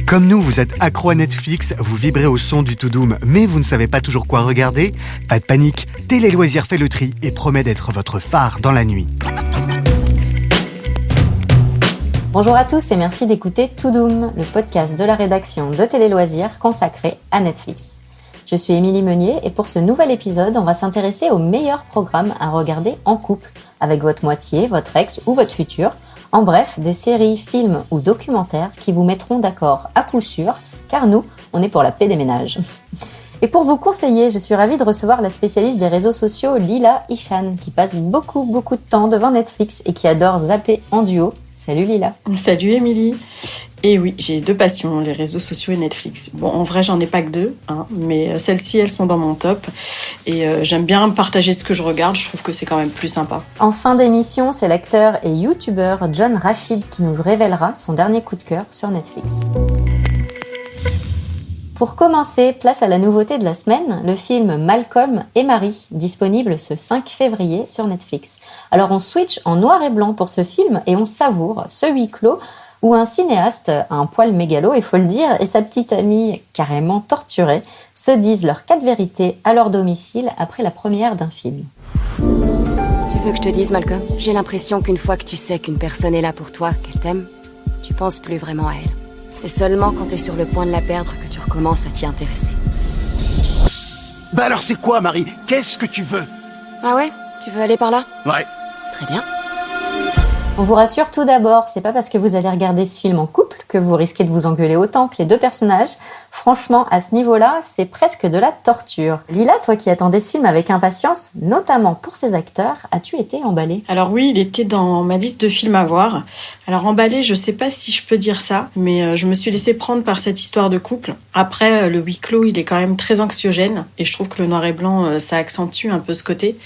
Comme nous, vous êtes accro à Netflix, vous vibrez au son du To Doom, mais vous ne savez pas toujours quoi regarder? Pas de panique, Télé Loisirs fait le tri et promet d'être votre phare dans la nuit. Bonjour à tous et merci d'écouter To Doom, le podcast de la rédaction de Télé Loisirs consacré à Netflix. Je suis Émilie Meunier et pour ce nouvel épisode, on va s'intéresser aux meilleurs programmes à regarder en couple, avec votre moitié, votre ex ou votre futur. En bref, des séries, films ou documentaires qui vous mettront d'accord à coup sûr, car nous, on est pour la paix des ménages. Et pour vous conseiller, je suis ravie de recevoir la spécialiste des réseaux sociaux Lila Ishan, qui passe beaucoup de temps devant Netflix et qui adore zapper en duo. Salut Lila. Salut Émilie. Et oui, j'ai deux passions, les réseaux sociaux et Netflix. Bon, en vrai, j'en ai pas que deux, mais celles-ci, elles sont dans mon top. Et j'aime bien partager ce que je regarde, je trouve que c'est quand même plus sympa. En fin d'émission, c'est l'acteur et youtubeur John Rashid qui nous révélera son dernier coup de cœur sur Netflix. Pour commencer, place à la nouveauté de la semaine, le film Malcolm et Marie, disponible ce 5 février sur Netflix. Alors on switch en noir et blanc pour ce film et on savoure ce huis clos où un cinéaste, un poil mégalo, il faut le dire, et sa petite amie carrément torturée, se disent leurs 4 vérités à leur domicile après la première d'un film. Tu veux que je te dise, Malcolm? J'ai l'impression qu'une fois que tu sais qu'une personne est là pour toi, qu'elle t'aime, tu penses plus vraiment à elle. C'est seulement quand t'es sur le point de la perdre que tu recommences à t'y intéresser. Bah alors c'est quoi, Marie? Qu'est-ce que tu veux? Ah ouais? Tu veux aller par là? Ouais. Très bien. On vous rassure tout d'abord, c'est pas parce que vous allez regarder ce film en couple que vous risquez de vous engueuler autant que les deux personnages. Franchement, à ce niveau-là, c'est presque de la torture. Lila, toi qui attendais ce film avec impatience, notamment pour ses acteurs, as-tu été emballée? Alors oui, il était dans ma liste de films à voir. Alors emballée, je sais pas si je peux dire ça, mais je me suis laissée prendre par cette histoire de couple. Après, le huis clos, il est quand même très anxiogène, et je trouve que le noir et blanc, ça accentue un peu ce côté.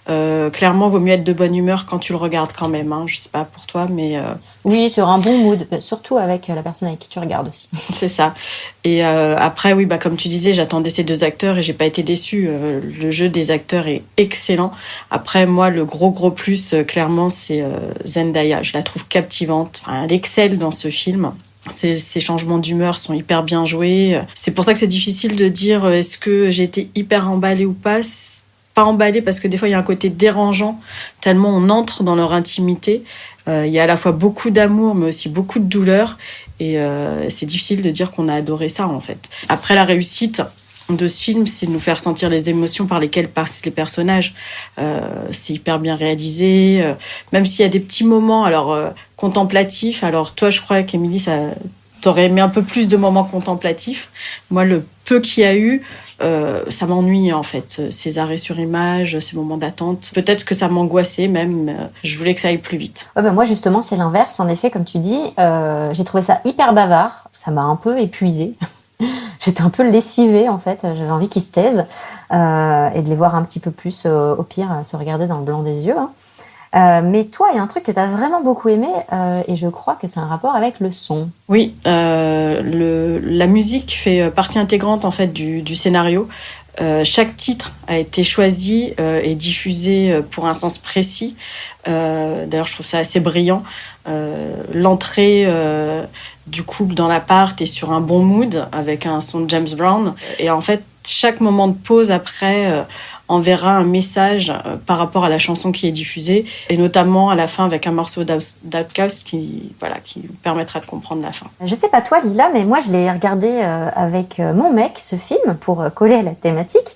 Clairement, vaut mieux être de bonne humeur quand tu le regardes quand même. Je sais pas pour toi, mais... Oui, sur un bon mood, surtout avec la personne avec qui tu regardes aussi. C'est ça. Et après, oui, comme tu disais, j'attendais ces deux acteurs et j'ai pas été déçue. Le jeu des acteurs est excellent. Après, moi, le gros plus, clairement, c'est Zendaya. Je la trouve captivante. Enfin, elle excelle dans ce film. Ces changements d'humeur sont hyper bien joués. C'est pour ça que c'est difficile de dire est-ce que j'ai été hyper emballée ou pas. Pas emballée parce que des fois il y a un côté dérangeant tellement on entre dans leur intimité. Il y a à la fois beaucoup d'amour mais aussi beaucoup de douleur et c'est difficile de dire qu'on a adoré ça en fait. Après la réussite de ce film, c'est de nous faire sentir les émotions par lesquelles passent les personnages. C'est hyper bien réalisé, même s'il y a des petits moments contemplatifs. Alors toi je crois qu'Émilie t'aurais aimé un peu plus de moments contemplatifs. Moi, le peu qu'il y a eu, ça m'ennuie en fait. Ces arrêts sur image, ces moments d'attente. Peut-être que ça m'angoissait même. Je voulais que ça aille plus vite. Ouais, moi, justement, c'est l'inverse. En effet, comme tu dis, j'ai trouvé ça hyper bavard. Ça m'a un peu épuisée. J'étais un peu lessivée en fait. J'avais envie qu'ils se taisent et de les voir un petit peu plus, au pire, se regarder dans le blanc des yeux. Mais toi, il y a un truc que tu as vraiment beaucoup aimé et je crois que c'est un rapport avec le son. Oui, la musique fait partie intégrante en fait du scénario. Chaque titre a été choisi et diffusé pour un sens précis. D'ailleurs, je trouve ça assez brillant. L'entrée du couple dans l'appart est sur un bon mood avec un son de James Brown. Et en fait, chaque moment de pause après enverra un message par rapport à la chanson qui est diffusée, et notamment à la fin avec un morceau d'Outkast qui permettra de comprendre la fin. Je sais pas toi Lila, mais moi je l'ai regardé avec mon mec, ce film, pour coller à la thématique.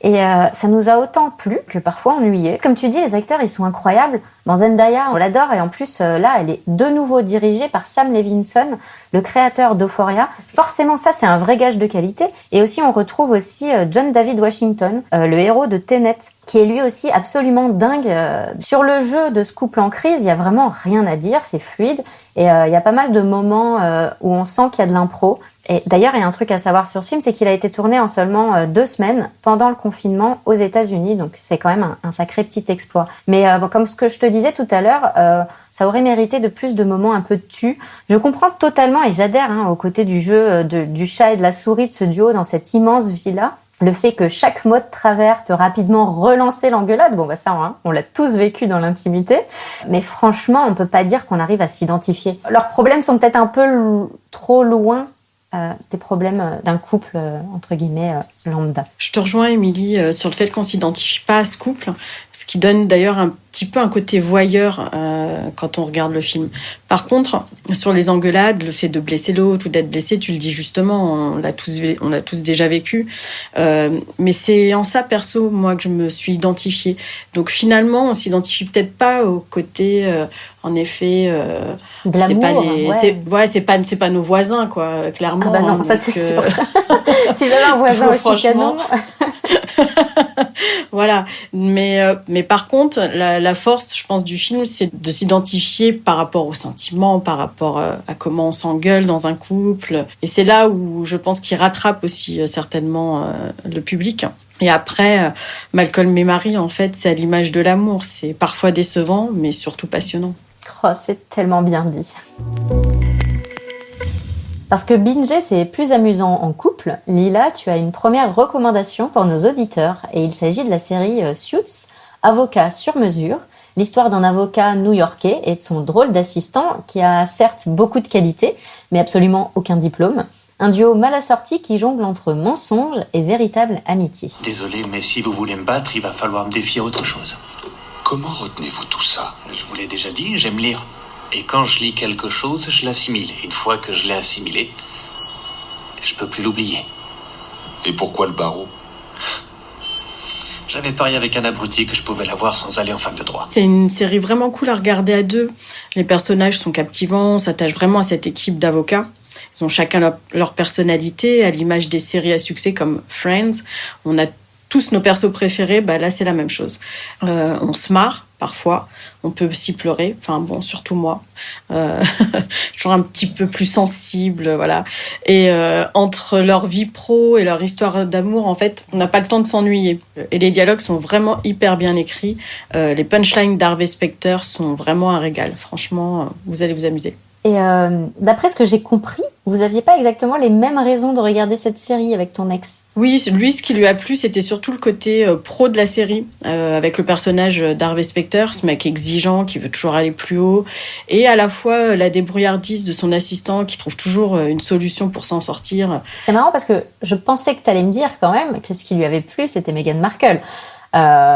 Et ça nous a autant plu que parfois ennuyé. Comme tu dis, les acteurs, ils sont incroyables. Dans Zendaya, on l'adore. Et en plus, là, elle est de nouveau dirigée par Sam Levinson, le créateur d'Euphoria. Forcément, ça, c'est un vrai gage de qualité. Et aussi, on retrouve aussi John David Washington, le héros de Tenet, qui est lui aussi absolument dingue. Sur le jeu de ce couple en crise, il y a vraiment rien à dire. C'est fluide. Et il y a pas mal de moments où on sent qu'il y a de l'impro. Et d'ailleurs, il y a un truc à savoir sur ce film, c'est qu'il a été tourné en seulement 2 semaines pendant le confinement aux États-Unis. Donc, c'est quand même un sacré petit exploit. Mais comme ce que je te disais tout à l'heure, ça aurait mérité de plus de moments un peu de tu. Je comprends totalement et j'adhère au côté du jeu du chat et de la souris de ce duo dans cette immense villa. Le fait que chaque mot de travers peut rapidement relancer l'engueulade, ça, on l'a tous vécu dans l'intimité. Mais franchement, on peut pas dire qu'on arrive à s'identifier. Leurs problèmes sont peut-être un peu trop loin des problèmes d'un couple, entre guillemets, lambda. Je te rejoins, Émilie, sur le fait qu'on s'identifie pas à ce couple, ce qui donne d'ailleurs un petit peu un côté voyeur quand on regarde le film. Par contre, sur les engueulades, le fait de blesser l'autre ou d'être blessé, tu le dis justement, on l'a tous déjà vécu. Mais c'est en ça, perso, moi, que je me suis identifiée. Donc finalement, on s'identifie peut-être pas au côté, en effet, de l'amour, c'est pas nos voisins, quoi, clairement. Ah bah non, ça c'est sûr. Si j'avais un voisin aussi canon. Voilà, mais par contre, la force, je pense, du film, c'est de s'identifier par rapport aux sentiments, par rapport à comment on s'engueule dans un couple. Et c'est là où je pense qu'il rattrape aussi certainement le public. Et après, Malcolm et Marie, en fait, c'est à l'image de l'amour. C'est parfois décevant, mais surtout passionnant. Oh, c'est tellement bien dit. Parce que binger, c'est plus amusant en couple. Lila, tu as une première recommandation pour nos auditeurs et il s'agit de la série Suits, Avocat sur mesure, l'histoire d'un avocat new-yorkais et de son drôle d'assistant qui a certes beaucoup de qualités, mais absolument aucun diplôme. Un duo mal assorti qui jongle entre mensonges et véritable amitié. Désolé, mais si vous voulez me battre, il va falloir me défier autre chose. Comment retenez-vous tout ça? Je vous l'ai déjà dit, j'aime lire. Et quand je lis quelque chose, je l'assimile. Et une fois que je l'ai assimilé, je peux plus l'oublier. Et pourquoi le barreau? J'avais parié avec un abruti que je pouvais l'avoir sans aller en fac de droit. C'est une série vraiment cool à regarder à deux. Les personnages sont captivants, on s'attache vraiment à cette équipe d'avocats. Ils ont chacun leur personnalité, à l'image des séries à succès comme Friends. On a tous nos persos préférés, là c'est la même chose. On se marre parfois, on peut aussi pleurer, enfin bon, surtout moi. Toujours un petit peu plus sensible, voilà. Et entre leur vie pro et leur histoire d'amour, en fait, on n'a pas le temps de s'ennuyer. Et les dialogues sont vraiment hyper bien écrits. Les punchlines d'Harvey Specter sont vraiment un régal. Franchement, vous allez vous amuser. Et d'après ce que j'ai compris, vous aviez pas exactement les mêmes raisons de regarder cette série avec ton ex. Oui, lui, ce qui lui a plu, c'était surtout le côté pro de la série, avec le personnage d'Harvey Specter, ce mec exigeant qui veut toujours aller plus haut, et à la fois la débrouillardise de son assistant qui trouve toujours une solution pour s'en sortir. C'est marrant parce que je pensais que t'allais me dire quand même que ce qui lui avait plu, c'était Meghan Markle.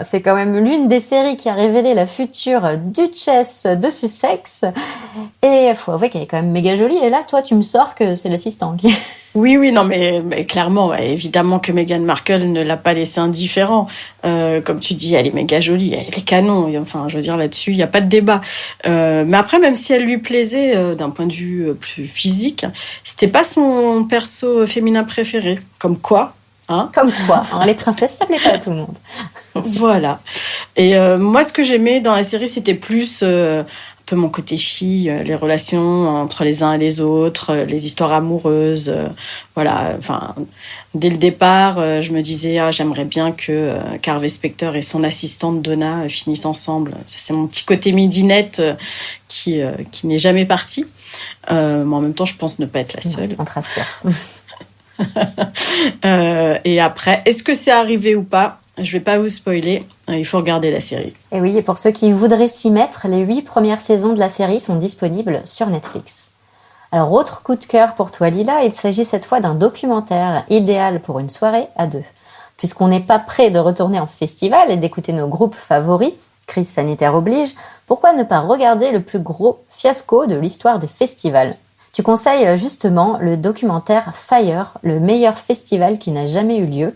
C'est quand même l'une des séries qui a révélé la future duchesse de Sussex. Et faut avouer qu'elle est quand même méga jolie. Et là, toi, tu me sors que c'est l'assistant qui... Oui, non, mais clairement, évidemment que Meghan Markle ne l'a pas laissé indifférent. Comme tu dis, elle est méga jolie, elle est canon. Enfin, je veux dire, là-dessus, il n'y a pas de débat. Mais après, même si elle lui plaisait d'un point de vue plus physique, c'était pas son perso féminin préféré. Comme quoi, hein? Comme quoi, hein, les princesses, ça plaît pas à tout le monde. Voilà. Et moi, ce que j'aimais dans la série, c'était plus un peu mon côté fille, les relations entre les uns et les autres, les histoires amoureuses. Voilà. Enfin, dès le départ, je me disais, j'aimerais bien que Harvey Specter et son assistante Donna finissent ensemble. Ça, c'est mon petit côté midinette qui n'est jamais parti. Mais en même temps, je pense ne pas être la seule. On te rassure. Et après, est-ce que c'est arrivé ou pas? Je vais pas vous spoiler, il faut regarder la série. Et oui, et pour ceux qui voudraient s'y mettre, les 8 premières saisons de la série sont disponibles sur Netflix. Alors, autre coup de cœur pour toi, Lila, il s'agit cette fois d'un documentaire idéal pour une soirée à deux. Puisqu'on n'est pas prêt de retourner en festival et d'écouter nos groupes favoris, crise sanitaire oblige, pourquoi ne pas regarder le plus gros fiasco de l'histoire des festivals ? Tu conseilles justement le documentaire Fire, le meilleur festival qui n'a jamais eu lieu,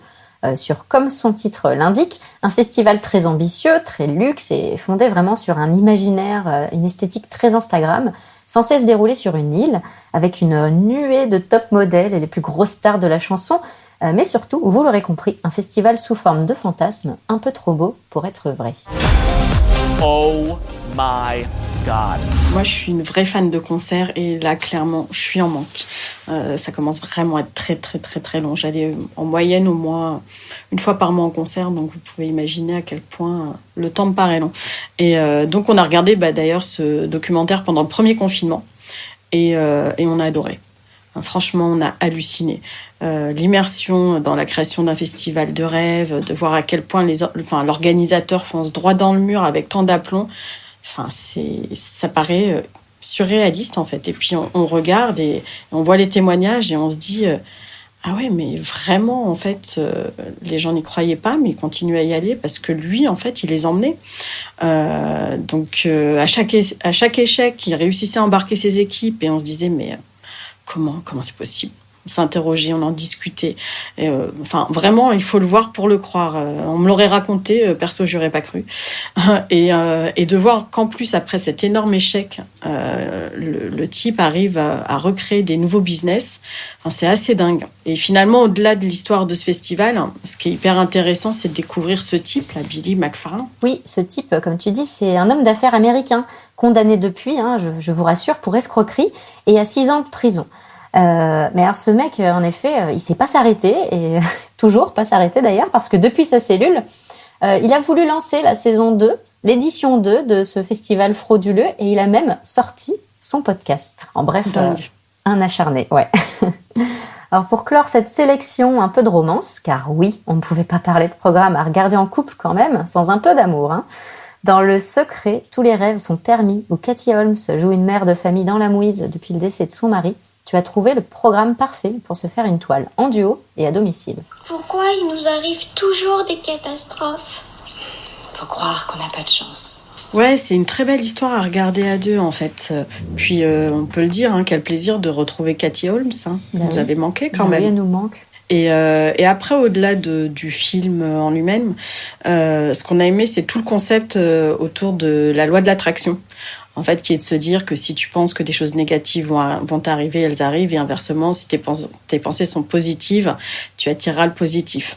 sur, comme son titre l'indique, un festival très ambitieux, très luxe et fondé vraiment sur un imaginaire, une esthétique très Instagram, censé se dérouler sur une île, avec une nuée de top modèles et les plus grosses stars de la chanson, mais surtout, vous l'aurez compris, un festival sous forme de fantasme, un peu trop beau pour être vrai. Oh my God. Moi, je suis une vraie fan de concerts et là, clairement, je suis en manque. Ça commence vraiment à être très, très, très, très long. J'allais en moyenne au moins une fois par mois en concert, donc vous pouvez imaginer à quel point le temps me paraît long. Et donc, on a regardé d'ailleurs ce documentaire pendant le premier confinement et on a adoré. Franchement, on a halluciné. L'immersion dans la création d'un festival de rêve, de voir à quel point l'organisateur fonce droit dans le mur avec tant d'aplomb. Enfin, ça paraît surréaliste en fait. Et puis on regarde et on voit les témoignages et on se dit ah ouais, mais vraiment en fait les gens n'y croyaient pas, mais ils continuaient à y aller parce que lui en fait il les emmenait. Donc à chaque échec, il réussissait à embarquer ses équipes et on se disait mais comment c'est possible? On s'interrogeait, on en discutait. Enfin, vraiment, il faut le voir pour le croire. On me l'aurait raconté, perso, j'aurais pas cru. Et de voir qu'en plus, après cet énorme échec, le type arrive à recréer des nouveaux business. Enfin, c'est assez dingue. Et finalement, au-delà de l'histoire de ce festival, ce qui est hyper intéressant, c'est de découvrir ce type, là, Billy McFarland. Oui, ce type, comme tu dis, c'est un homme d'affaires américain, condamné depuis, je vous rassure, pour escroquerie et à 6 ans de prison. Mais alors ce mec, en effet, il sait pas s'arrêter et toujours pas s'arrêter d'ailleurs parce que depuis sa cellule, il a voulu lancer la saison 2, l'édition 2 de ce festival frauduleux et il a même sorti son podcast. En bref, un acharné, ouais. Alors pour clore cette sélection, un peu de romance, car oui, on ne pouvait pas parler de programme à regarder en couple quand même, sans un peu d'amour, hein. Dans Le Secret, tous les rêves sont permis, où Katie Holmes joue une mère de famille dans la mouise depuis le décès de son mari, tu as trouvé le programme parfait pour se faire une toile en duo et à domicile. Pourquoi il nous arrive toujours des catastrophes ? Faut croire qu'on n'a pas de chance. Ouais, c'est une très belle histoire à regarder à deux, en fait. Puis, on peut le dire, quel plaisir de retrouver Katie Holmes. Vous avez manqué quand même. Oui, elle nous manque. Et après, au-delà du film en lui-même, ce qu'on a aimé, c'est tout le concept autour de la loi de l'attraction. En fait, qui est de se dire que si tu penses que des choses négatives vont t'arriver, elles arrivent. Et inversement, si tes pensées sont positives, tu attireras le positif.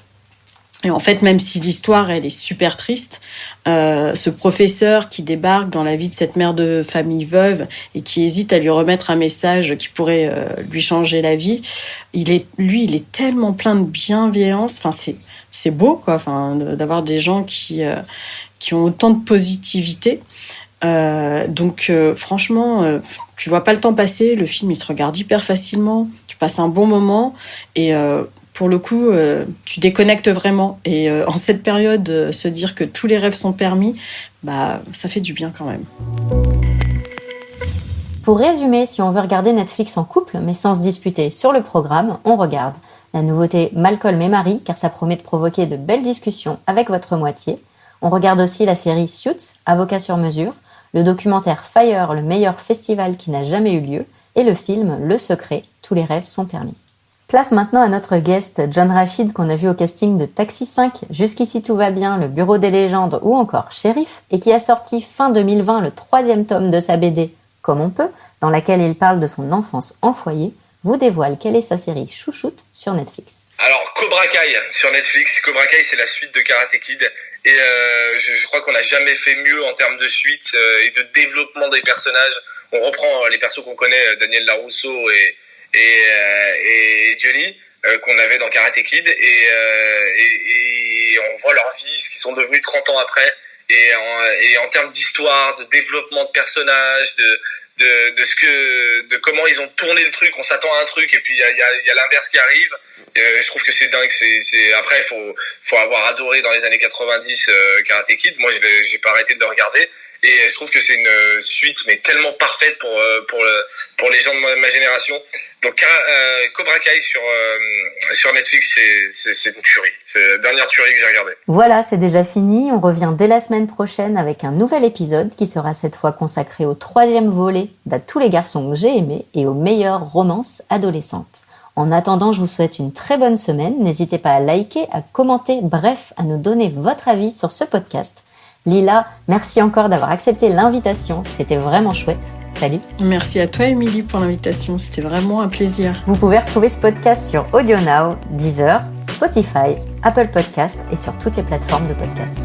Et en fait, même si l'histoire, elle est super triste, ce professeur qui débarque dans la vie de cette mère de famille veuve et qui hésite à lui remettre un message qui pourrait lui changer la vie, il est tellement plein de bienveillance. Enfin, c'est beau, quoi. Enfin, d'avoir des gens qui ont autant de positivité. Donc franchement, tu vois pas le temps passer. Le film, il se regarde hyper facilement. Tu passes un bon moment et pour le coup, tu déconnectes vraiment. Et en cette période, se dire que tous les rêves sont permis, ça fait du bien quand même. Pour résumer, si on veut regarder Netflix en couple, mais sans se disputer sur le programme, on regarde la nouveauté Malcolm et Marie, car ça promet de provoquer de belles discussions avec votre moitié. On regarde aussi la série Suits, Avocat sur mesure, le documentaire Fire, le meilleur festival qui n'a jamais eu lieu, et le film Le Secret, tous les rêves sont permis. Place maintenant à notre guest, John Rachid, qu'on a vu au casting de Taxi 5, Jusqu'ici tout va bien, Le Bureau des légendes ou encore Shérif, et qui a sorti fin 2020 le 3e tome de sa BD Comme on peut, dans laquelle il parle de son enfance en foyer, vous dévoile quelle est sa série chouchoute sur Netflix. Alors, Cobra Kai sur Netflix. Cobra Kai, c'est la suite de Karate Kid. Et je crois qu'on n'a jamais fait mieux en termes de suite et de développement des personnages. On reprend les persos qu'on connaît, Daniel Larusso et Johnny, qu'on avait dans Karate Kid. Et on voit leur vie, ce qu'ils sont devenus 30 ans après. Et en termes d'histoire, de développement de personnages, de comment ils ont tourné le truc, on s'attend à un truc et puis il y a l'inverse qui arrive. Je trouve que c'est dingue. Après faut avoir adoré dans les années 90 Karate Kid. Moi j'ai pas arrêté de le regarder et je trouve que c'est une suite mais tellement parfaite pour les gens de ma génération. Donc Cobra Kai sur Netflix, c'est une tuerie. C'est la dernière tuerie que j'ai regardée. Voilà, c'est déjà fini. On revient dès la semaine prochaine avec un nouvel épisode qui sera cette fois consacré au 3e volet d'À tous les garçons que j'ai aimés et aux meilleures romances adolescentes. En attendant, je vous souhaite une très bonne semaine. N'hésitez pas à liker, à commenter, bref, à nous donner votre avis sur ce podcast. Lila, merci encore d'avoir accepté l'invitation. C'était vraiment chouette. Salut. Merci à toi, Émilie, pour l'invitation. C'était vraiment un plaisir. Vous pouvez retrouver ce podcast sur AudioNow, Deezer, Spotify, Apple Podcasts et sur toutes les plateformes de podcast.